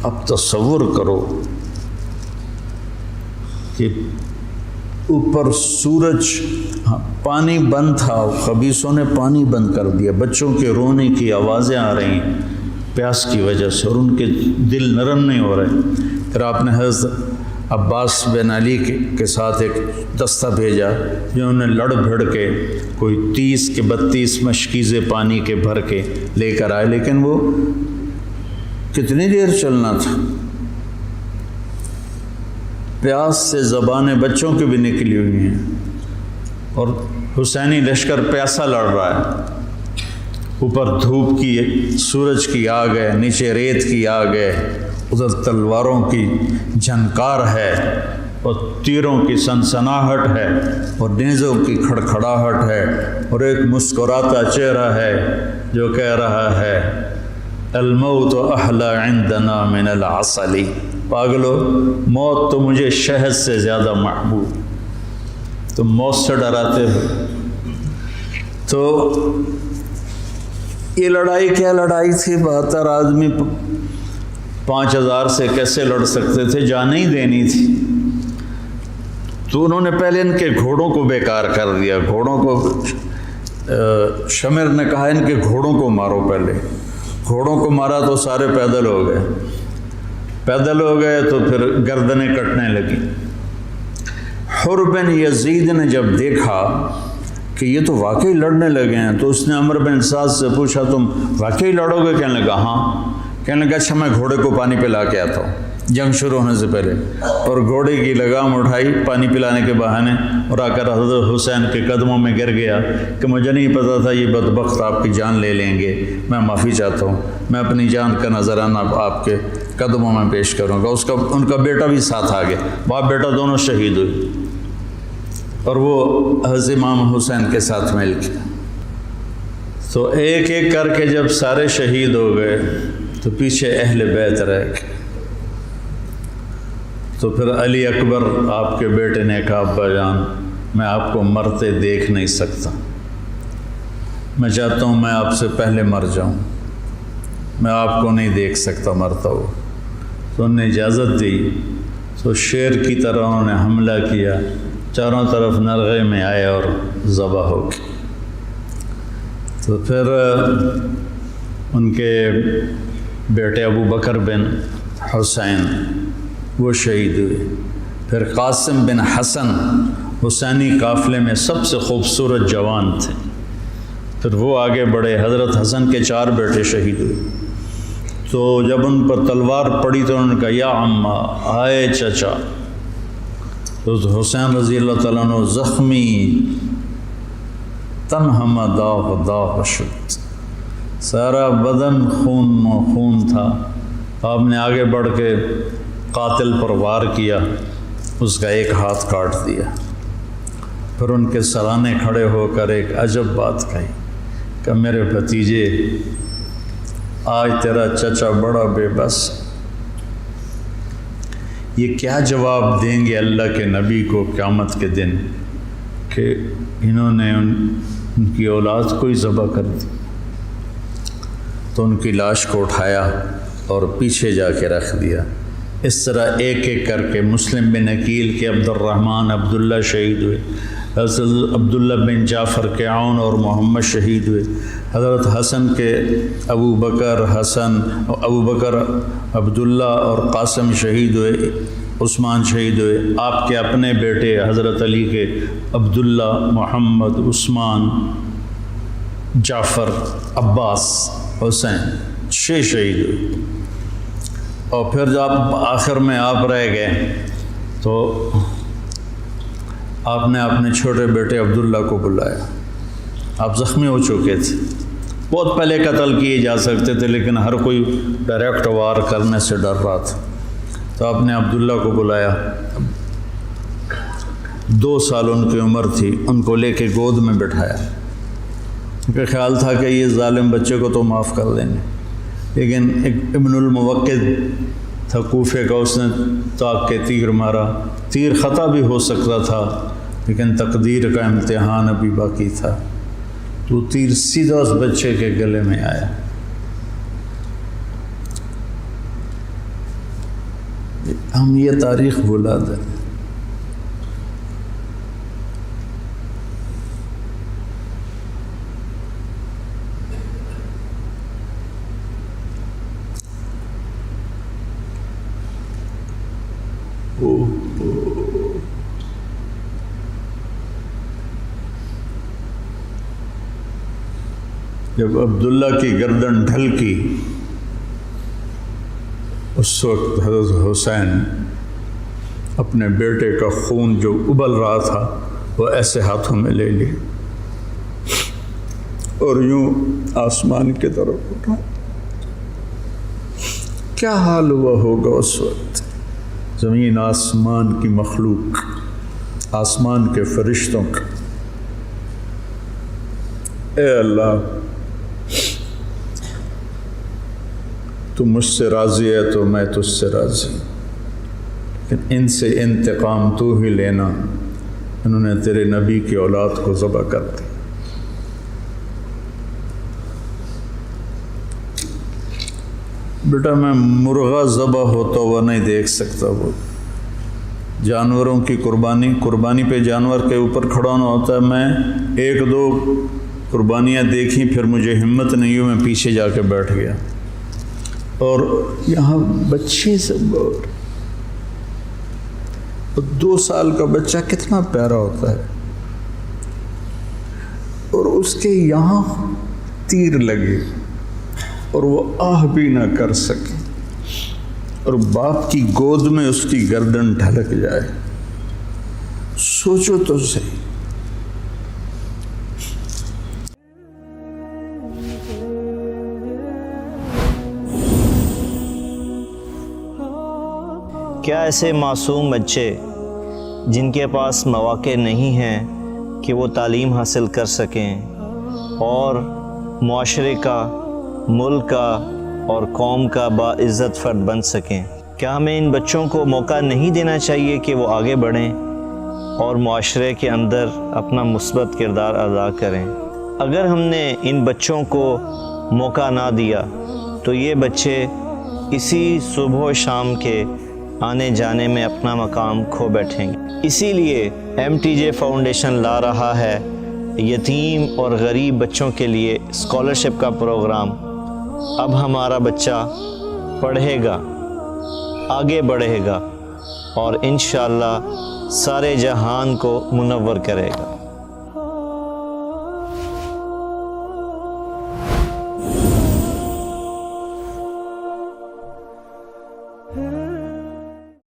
اب تصور کرو کہ اوپر سورج، پانی بند تھا، خبیثوں نے پانی بند کر دیا، بچوں کے رونے کی آوازیں آ رہی ہیں پیاس کی وجہ سے، اور ان کے دل نرم نہیں ہو رہے۔ پھر آپ نے حضرت عباس بن علی کے ساتھ ایک دستہ بھیجا، جنہوں نے لڑ بھڑ کے کوئی 30 کے 32 مشکیزیں پانی کے بھر کے لے کر آئے، لیکن وہ کتنی دیر چلنا تھا، پیاس سے زبانیں بچوں کی بھی نکلی ہوئی ہیں، اور حسینی لشکر پیاسا لڑ رہا ہے، اوپر دھوپ کی، سورج کی آگ ہے، نیچے ریت کی آگ ہے، ادھر تلواروں کی جھنکار ہے، اور تیروں کی سنسناہٹ ہے، اور نیزوں کی کھڑکھڑاہٹ ہے، اور ایک مسکراتا چہرہ ہے جو کہہ رہا ہے الموت احلی عندنا من العسل، پاگلو موت تو مجھے شہد سے زیادہ محبوب، تم موت سے ڈراتے ہو۔ تو یہ لڑائی کیا لڑائی تھی، 72 آدمی 5000 سے کیسے لڑ سکتے تھے، جانیں ہی دینی تھی۔ تو انہوں نے پہلے ان کے گھوڑوں کو بیکار کر دیا، گھوڑوں کو، شمر نے کہا ان کے گھوڑوں کو مارو، پہلے گھوڑوں کو مارا تو سارے پیدل ہو گئے، پیدل ہو گئے تو پھر گردنیں کٹنے لگی۔ حر بن یزید نے جب دیکھا کہ یہ تو واقعی لڑنے لگے ہیں، تو اس نے عمر بن سعد سے پوچھا تم واقعی لڑو گے؟ کہنے لگا ہاں۔ کہنے لگا اچھا میں گھوڑے کو پانی پلا کے آتا ہوں جنگ شروع ہونے سے پہلے، اور گھوڑے کی لگام اٹھائی پانی پلانے کے بہانے، اور آ کر حضرت حسین کے قدموں میں گر گیا کہ مجھے نہیں پتا تھا یہ بدبخت آپ کی جان لے لیں گے، میں معافی چاہتا ہوں، میں اپنی جان کا نذرانہ آپ کے قدموں میں پیش کروں گا۔ ان کا بیٹا بھی ساتھ آ گیا، باپ بیٹا دونوں شہید ہوئے، اور وہ حضرت امام حسین کے ساتھ مل کے۔ تو ایک ایک کر کے جب سارے شہید ہو گئے تو پیچھے اہل بیت رہ گئے۔ تو پھر علی اکبر آپ کے بیٹے نے کہا ابا جان میں آپ کو مرتے دیکھ نہیں سکتا، میں چاہتا ہوں میں آپ سے پہلے مر جاؤں، میں آپ کو نہیں دیکھ سکتا مرتا ہوا۔ تو انہوں نے اجازت دی، تو شیر کی طرح انہوں نے حملہ کیا، چاروں طرف نرغے میں آئے اور ذبح ہو گئے۔ تو پھر ان کے بیٹے ابو بکر بن حسین وہ شہید ہوئے۔ پھر قاسم بن حسن حسینی قافلے میں سب سے خوبصورت جوان تھے، پھر وہ آگے بڑھے، حضرت حسن کے 4 بیٹے شہید ہوئے۔ تو جب ان پر تلوار پڑی تو انہوں نے کہا یا عمّا، آئے چچا۔ تو حسین رضی اللہ تعالیٰ عنہ زخمی تنہم داغ داغ شد، سارا بدن خون تھا۔ آپ نے آگے بڑھ کے قاتل پر وار کیا، اس کا ایک ہاتھ کاٹ دیا۔ پھر ان کے سرانے کھڑے ہو کر ایک عجب بات کہی کہ میرے بھتیجے آج تیرا چچا بڑا بے بس، یہ کیا جواب دیں گے اللہ کے نبی کو قیامت کے دن کہ انہوں نے ان کی اولاد کو ہی ذبح کر دی۔ تو ان کی لاش کو اٹھایا اور پیچھے جا کے رکھ دیا۔ اس طرح ایک ایک کر کے مسلم بن عقیل کے عبد الرحمن عبداللہ شہید ہوئے، حضرت عبداللہ بن جعفر کے عون اور محمد شہید ہوئے، حضرت حسن کے ابو بکر عبداللہ اور قاسم شہید ہوئے، عثمان شہید ہوئے، آپ کے اپنے بیٹے حضرت علی کے عبداللہ، محمد، عثمان، جعفر، عباس، حسین 6 شہید ہوئے۔ اور پھر جب آخر میں آپ رہ گئے تو آپ نے اپنے چھوٹے بیٹے عبداللہ کو بلایا، آپ زخمی ہو چکے تھے، بہت پہلے قتل کیے جا سکتے تھے لیکن ہر کوئی ڈائریکٹ وار کرنے سے ڈر رہا تھا۔ تو آپ نے عبداللہ کو بلایا، 2 سال ان کی عمر تھی، ان کو لے کے گود میں بٹھایا، ان کا خیال تھا کہ یہ ظالم بچے کو تو معاف کر دیں گے، لیکن ایک ابن الموقد تھا کوفے کا، اس نے تاک کے تیر مارا، تیر خطا بھی ہو سکتا تھا لیکن تقدیر کا امتحان ابھی باقی تھا، تو تیر سیدھا اس بچے کے گلے میں آیا۔ ہم یہ تاریخ بھلا دیں۔ جب عبداللہ کی گردن ڈھلکی، اس وقت حضرت حسین اپنے بیٹے کا خون جو ابل رہا تھا وہ ایسے ہاتھوں میں لے لی اور یوں آسمان کی طرف اٹھا۔ کیا حال ہوا ہوگا اس وقت زمین آسمان کی مخلوق، آسمان کے فرشتوں کا۔ اے اللہ، تو مجھ سے راضی ہے تو میں تجھ سے راضی، لیکن ان سے انتقام تو ہی لینا۔ انہوں نے تیرے نبی کی اولاد کو ذبح کر دی۔ بیٹا میں مرغا ذبح ہوتا ہوا نہیں دیکھ سکتا، وہ جانوروں کی قربانی پہ جانور کے اوپر کھڑا ہونا ہوتا ہے۔ میں ایک دو قربانیاں دیکھیں، پھر مجھے ہمت نہیں ہوئی، میں پیچھے جا کے بیٹھ گیا۔ اور یہاں بچے سے 2 سال کا بچہ کتنا پیارا ہوتا ہے، اور اس کے یہاں تیر لگے اور وہ آہ بھی نہ کر سکے، اور باپ کی گود میں اس کی گردن ڈھلک جائے۔ سوچو تو صحیح۔ کیا ایسے معصوم بچے جن کے پاس مواقع نہیں ہیں کہ وہ تعلیم حاصل کر سکیں اور معاشرے کا، ملک کا اور قوم کا باعزت فرد بن سکیں، کیا ہمیں ان بچوں کو موقع نہیں دینا چاہیے کہ وہ آگے بڑھیں اور معاشرے کے اندر اپنا مثبت کردار ادا کریں؟ اگر ہم نے ان بچوں کو موقع نہ دیا تو یہ بچے اسی صبح و شام کے آنے جانے میں اپنا مقام کھو بیٹھیں گے۔ اسی لیے MTJ فاؤنڈیشن لا رہا ہے یتیم اور غریب بچوں کے لیے اسکالرشپ کا پروگرام۔ اب ہمارا بچہ پڑھے گا، آگے بڑھے گا اور انشاءاللہ سارے جہان کو منور کرے گا۔